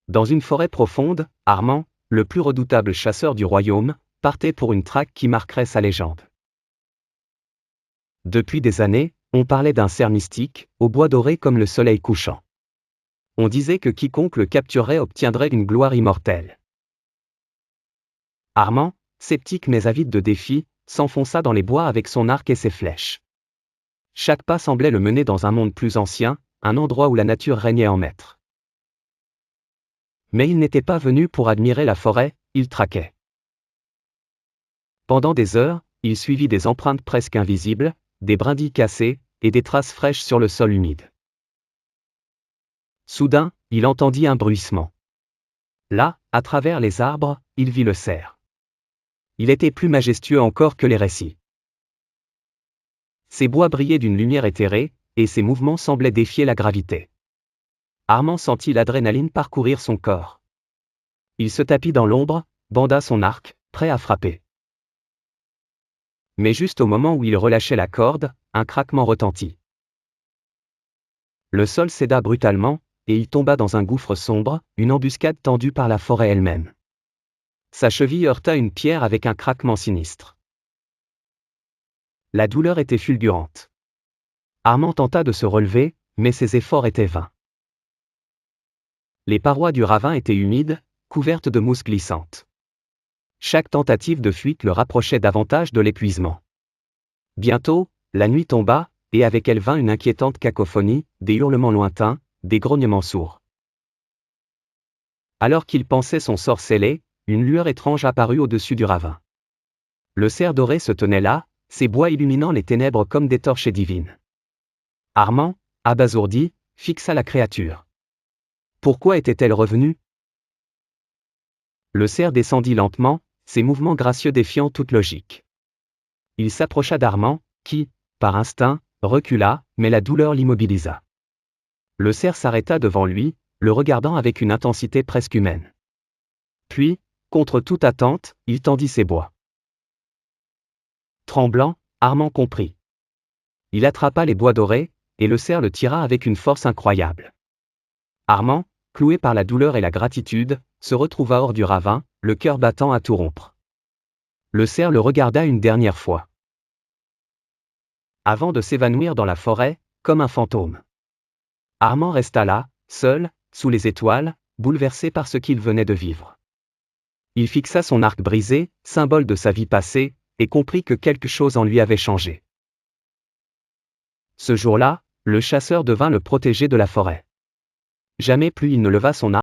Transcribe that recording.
Dans une forêt profonde, Armand, le plus redoutable chasseur du royaume, partait pour une traque qui marquerait sa légende. Depuis des années, on parlait d'un cerf mystique, au bois doré comme le soleil couchant. On disait que quiconque le capturerait obtiendrait une gloire immortelle. Armand, sceptique mais avide de défis, s'enfonça dans les bois avec son arc et ses flèches. Chaque pas semblait le mener dans un monde plus ancien, un endroit où la nature régnait en maître. Mais il n'était pas venu pour admirer la forêt, il traquait. Pendant des heures, il suivit des empreintes presque invisibles, des brindilles cassées, et des traces fraîches sur le sol humide. Soudain, il entendit un bruissement. Là, à travers les arbres, il vit le cerf. Il était plus majestueux encore que les récits. Ses bois brillaient d'une lumière éthérée, et ses mouvements semblaient défier la gravité. Armand sentit l'adrénaline parcourir son corps. Il se tapit dans l'ombre, banda son arc, prêt à frapper. Mais juste au moment où il relâchait la corde, un craquement retentit. Le sol céda brutalement, et il tomba dans un gouffre sombre, une embuscade tendue par la forêt elle-même. Sa cheville heurta une pierre avec un craquement sinistre. La douleur était fulgurante. Armand tenta de se relever, mais ses efforts étaient vains. Les parois du ravin étaient humides, couvertes de mousse glissante. Chaque tentative de fuite le rapprochait davantage de l'épuisement. Bientôt, la nuit tomba, et avec elle vint une inquiétante cacophonie, des hurlements lointains, des grognements sourds. Alors qu'il pensait son sort scellé, une lueur étrange apparut au-dessus du ravin. Le cerf doré se tenait là, ses bois illuminant les ténèbres comme des torches divines. Armand, abasourdi, fixa la créature. Pourquoi était-elle revenue? Le cerf descendit lentement, ses mouvements gracieux défiant toute logique. Il s'approcha d'Armand, qui, par instinct, recula, mais la douleur l'immobilisa. Le cerf s'arrêta devant lui, le regardant avec une intensité presque humaine. Puis, contre toute attente, il tendit ses bois. Tremblant, Armand comprit. Il attrapa les bois dorés, et le cerf le tira avec une force incroyable. Armand, cloué par la douleur et la gratitude, se retrouva hors du ravin, le cœur battant à tout rompre. Le cerf le regarda une dernière fois. Avant de s'évanouir dans la forêt, comme un fantôme. Armand resta là, seul, sous les étoiles, bouleversé par ce qu'il venait de vivre. Il fixa son arc brisé, symbole de sa vie passée, et comprit que quelque chose en lui avait changé. Ce jour-là, le chasseur devint le protégé de la forêt. Jamais plus il ne leva son arc.